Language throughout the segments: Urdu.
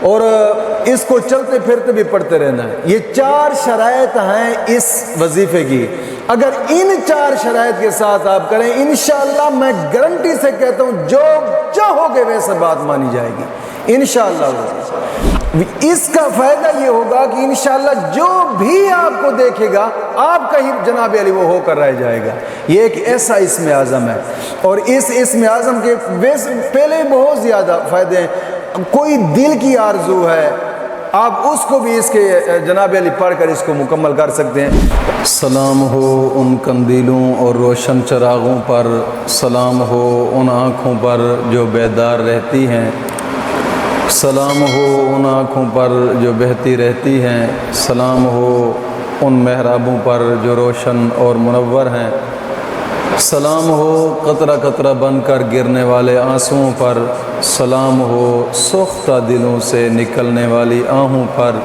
اور اس کو چلتے پھرتے بھی پڑھتے رہنا ہے۔ یہ 4 شرائط ہیں اس وظیفے کی، اگر ان 4 شرائط کے ساتھ آپ کریں انشاءاللہ میں گارنٹی سے کہتا ہوں جو چاہو گے ویسے بات مانی جائے گی انشاءاللہ۔ اس کا فائدہ یہ ہوگا کہ انشاءاللہ جو بھی آپ کو دیکھے گا آپ کا ہی جناب علی وہ ہو کر رہ جائے گا۔ یہ ایک ایسا اسم اعظم ہے، اور اس اسم اعظم کے پہلے بہت زیادہ فائدے ہیں۔ کوئی دل کی آرزو ہے آپ اس کو بھی اس کے جناب علی پڑھ کر اس کو مکمل کر سکتے ہیں۔ سلام ہو ان قندیلوں اور روشن چراغوں پر، سلام ہو ان آنکھوں پر جو بیدار رہتی ہیں، سلام ہو ان آنکھوں پر جو بہتی رہتی ہیں، سلام ہو ان محرابوں پر جو روشن اور منور ہیں، سلام ہو قطرہ قطرہ بن کر گرنے والے آنسوؤں پر، سلام ہو سوختہ دلوں سے نکلنے والی آہوں پر۔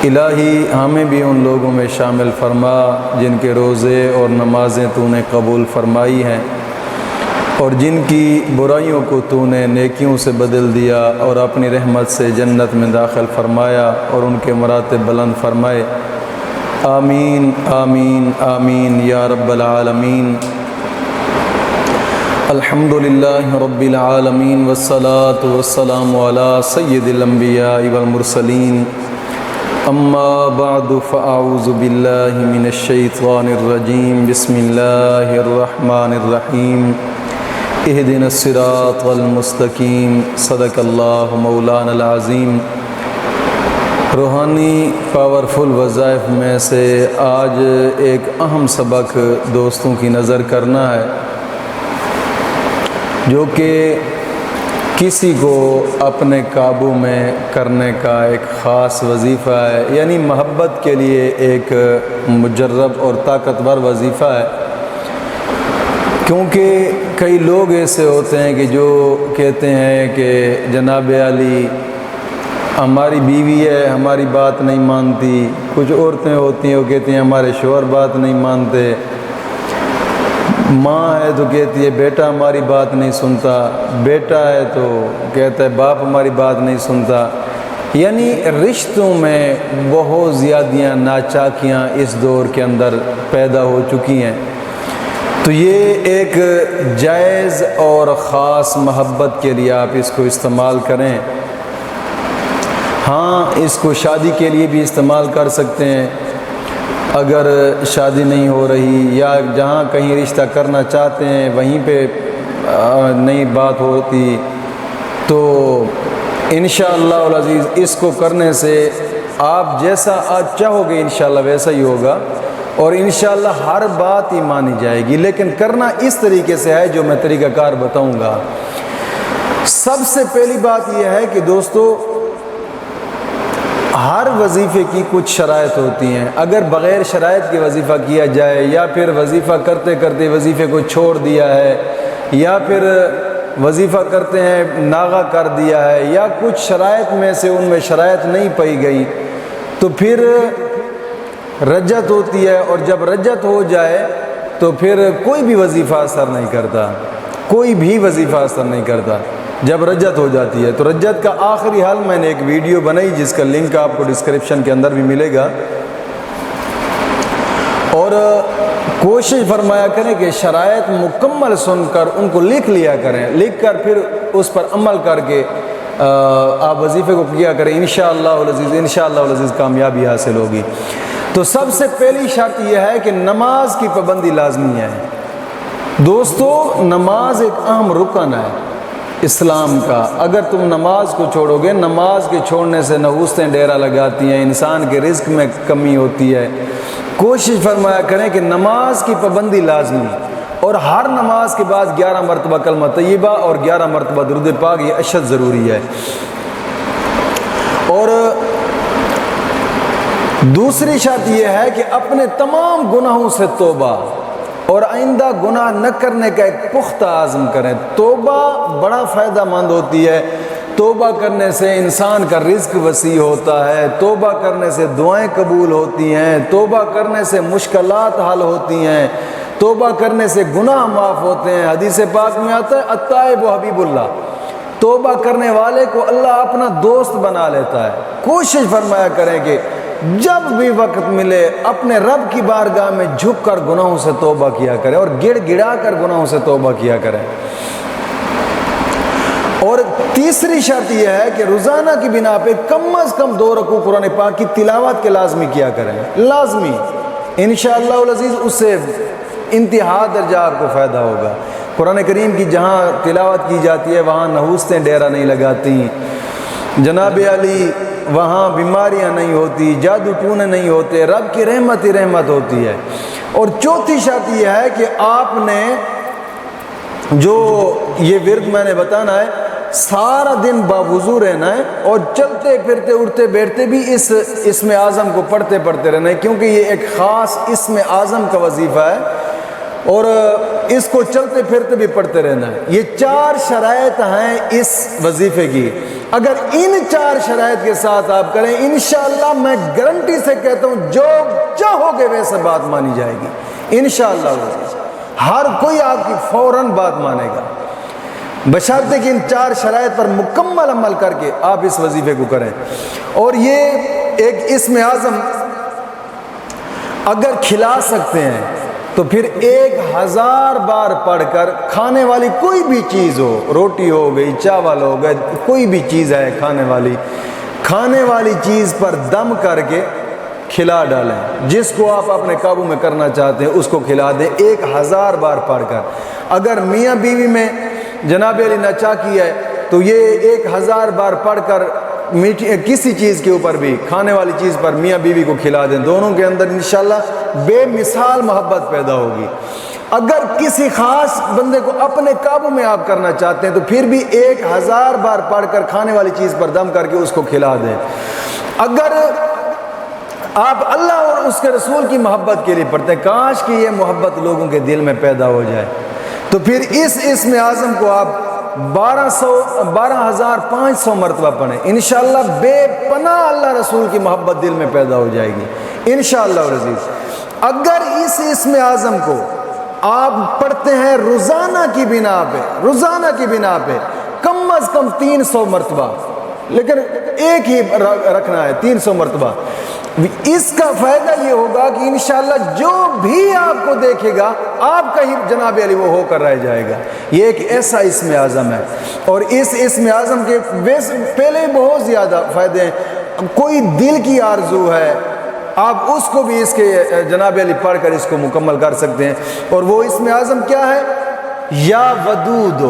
الہی ہمیں بھی ان لوگوں میں شامل فرما جن کے روزے اور نمازیں تو نے قبول فرمائی ہیں، اور جن کی برائیوں کو تو نے نیکیوں سے بدل دیا اور اپنی رحمت سے جنت میں داخل فرمایا اور ان کے مراتب بلند فرمائے۔ آمین آمین آمین یا رب العالمین۔ الحمدللہ رب العالمین والصلاة والسلام علی سید الانبیاء والمرسلین، اما بعد فاعوذ باللہ من الشیطان الرجیم، بسم اللہ الرحمن الرحیم، اہدنا الصراط المستقیم، صدق اللہ مولانا العظیم۔ روحانی پاورفل وظائف میں سے آج ایک اہم سبق دوستوں کی نظر کرنا ہے، جو کہ کسی کو اپنے قابو میں کرنے کا ایک خاص وظیفہ ہے، یعنی محبت کے لیے ایک مجرب اور طاقتور وظیفہ ہے۔ کیونکہ کئی لوگ ایسے ہوتے ہیں کہ جو کہتے ہیں کہ جناب علی ہماری بیوی ہے ہماری بات نہیں مانتی، کچھ عورتیں ہوتی ہیں وہ کہتی ہیں ہمارے شوہر بات نہیں مانتے، ماں ہے تو کہتی ہے بیٹا ہماری بات نہیں سنتا، بیٹا ہے تو کہتا ہے باپ ہماری بات نہیں سنتا۔ یعنی رشتوں میں بہت زیادہ ناچاکیاں اس دور کے اندر پیدا ہو چکی ہیں۔ تو یہ ایک جائز اور خاص محبت کے لیے آپ اس کو استعمال کریں۔ ہاں اس کو شادی کے لیے بھی استعمال کر سکتے ہیں، اگر شادی نہیں ہو رہی یا جہاں کہیں رشتہ کرنا چاہتے ہیں وہیں پہ نہیں بات ہوتی، تو انشاءاللہ العزیز اس کو کرنے سے آپ جیسا آج چاہو گے انشاءاللہ ویسا ہی ہوگا، اور انشاءاللہ ہر بات ہی مانی جائے گی، لیکن کرنا اس طریقے سے ہے جو میں طریقہ کار بتاؤں گا۔ سب سے پہلی بات یہ ہے کہ دوستو ہر وظیفے کی کچھ شرائط ہوتی ہیں، اگر بغیر شرائط کے وظیفہ کیا جائے یا پھر وظیفہ کرتے کرتے وظیفے کو چھوڑ دیا ہے یا پھر وظیفہ کرتے ہیں ناغہ کر دیا ہے یا کچھ شرائط میں سے ان میں شرائط نہیں پائی گئی تو پھر رجعت ہوتی ہے، اور جب رجعت ہو جائے تو پھر کوئی بھی وظیفہ اثر نہیں کرتا، کوئی بھی وظیفہ اثر نہیں کرتا جب رجعت ہو جاتی ہے۔ تو رجعت کا آخری حل میں نے ایک ویڈیو بنائی جس کا لنک آپ کو ڈسکرپشن کے اندر بھی ملے گا، اور کوشش فرمایا کریں کہ شرائط مکمل سن کر ان کو لکھ لیا کریں، لکھ کر پھر اس پر عمل کر کے آپ وظیفے کو کیا کریں، انشاءاللہ العزیز کامیابی حاصل ہوگی۔ تو سب سے پہلی شرط یہ ہے کہ نماز کی پابندی لازمی ہے۔ دوستو نماز ایک اہم رکن ہے اسلام کا، اگر تم نماز کو چھوڑو گے، نماز کے چھوڑنے سے نحوستیں ڈیرا لگاتی ہیں، انسان کے رزق میں کمی ہوتی ہے۔ کوشش فرمایا کریں کہ نماز کی پابندی لازمی، اور ہر نماز کے بعد 11 مرتبہ کلمہ طیبہ اور 11 مرتبہ درود پاک یہ اشد ضروری ہے۔ اور دوسری شرط یہ ہے کہ اپنے تمام گناہوں سے توبہ اور آئندہ گناہ نہ کرنے کا ایک پختہ عزم کریں۔ توبہ بڑا فائدہ مند ہوتی ہے، توبہ کرنے سے انسان کا رزق وسیع ہوتا ہے، توبہ کرنے سے دعائیں قبول ہوتی ہیں، توبہ کرنے سے مشکلات حل ہوتی ہیں، توبہ کرنے سے گناہ معاف ہوتے ہیں۔ حدیث پاک میں آتا ہے التائب حبیب اللہ، توبہ کرنے والے کو اللہ اپنا دوست بنا لیتا ہے۔ کوشش فرمایا کریں کہ جب بھی وقت ملے اپنے رب کی بارگاہ میں جھک کر گناہوں سے توبہ کیا کریں اور گڑ گڑا کر گناہوں سے توبہ کیا کریں۔ اور تیسری شرط یہ ہے کہ روزانہ کی بنا پہ کم از کم 2 رکوع قرآن پاک کی تلاوت کے لازمی کیا کریں، لازمی۔ انشاءاللہ العزیز اس سے انتہا درجہ آپ کو فائدہ ہوگا۔ قرآن کریم کی جہاں تلاوت کی جاتی ہے وہاں نحوستیں ڈیرہ نہیں لگاتی، جناب علی وہاں بیماریاں نہیں ہوتی، جادو ٹونے نہیں ہوتے، رب کی رحمت ہی رحمت ہوتی ہے۔ اور چوتھی شرط یہ ہے کہ آپ نے جو یہ ورد میں نے بتانا ہے سارا دن باوضو رہنا ہے اور چلتے پھرتے اٹھتے بیٹھتے بھی اس اسم اعظم کو پڑھتے رہنا ہے، کیونکہ یہ ایک خاص اسم اعظم کا وظیفہ ہے اور اس کو چلتے پھرتے بھی پڑھتے رہنا ہے۔ یہ 4 شرائط ہیں اس وظیفے کی، اگر ان 4 شرائط کے ساتھ آپ کریں انشاءاللہ میں گارنٹی سے کہتا ہوں جو چاہو گے ویسے بات مانی جائے گی انشاءاللہ۔ ہر کوئی آپ کی فوراً بات مانے گا، بشرطے کہ ان 4 شرائط پر مکمل عمل کر کے آپ اس وظیفے کو کریں۔ اور یہ ایک اسم اعظم اگر کھلا سکتے ہیں تو پھر 1000 بار پڑھ کر کھانے والی کوئی بھی چیز ہو، روٹی ہو گئی، چاول ہو گئے، کوئی بھی چیز ہے کھانے والی چیز پر دم کر کے کھلا ڈالیں، جس کو آپ اپنے قابو میں کرنا چاہتے ہیں اس کو کھلا دیں 1000 بار پڑھ کر۔ اگر میاں بیوی میں جناب علی نچا کی ہے تو یہ 1000 بار پڑھ کر کسی چیز کے اوپر بھی کھانے والی چیز پر میاں بیوی کو کھلا دیں، دونوں کے اندر انشاءاللہ بے مثال محبت پیدا ہوگی۔ اگر کسی خاص بندے کو اپنے قابو میں آپ کرنا چاہتے ہیں تو پھر بھی 1000 بار پڑھ کر کھانے والی چیز پر دم کر کے اس کو کھلا دیں۔ اگر آپ اللہ اور اس کے رسول کی محبت کے لیے پڑھتے ہیں، کاش کہ یہ محبت لوگوں کے دل میں پیدا ہو جائے، تو پھر اس اسم اعظم کو آپ 12500 مرتبہ پڑھیں، انشاءاللہ بے پناہ اللہ رسول کی محبت دل میں پیدا ہو جائے گی انشاءاللہ العزیز۔ اگر اس اسم اعظم کو آپ پڑھتے ہیں روزانہ کی بنا پہ کم از کم 300 مرتبہ، لیکن ایک ہی رکھنا ہے 300 مرتبہ، اس کا فائدہ یہ ہوگا کہ انشاءاللہ جو بھی آپ کو دیکھے گا آپ کا ہی جناب علی وہ ہو کر رہ جائے گا۔ یہ ایک ایسا اسم اعظم ہے اور اس اسم اعظم کے پہلے بہت زیادہ فائدے ہیں۔ کوئی دل کی آرزو ہے آپ اس کو بھی اس کے جناب علی پڑھ کر اس کو مکمل کر سکتے ہیں، اور وہ اسم اعظم کیا ہے؟ یا ودود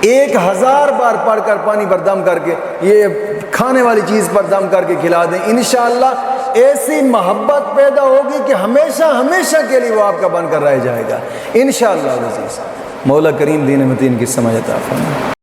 1000 بار پڑھ کر پانی پر دم کر کے یہ کھانے والی چیز پر دم کر کے کھلا دیں، انشاءاللہ ایسی محبت پیدا ہوگی کہ ہمیشہ کے لیے وہ آپ کا بن کر رہ جائے گا انشاءاللہ العزیز۔ مولا کریم دین متین کی سمجھ عطا فرمائے۔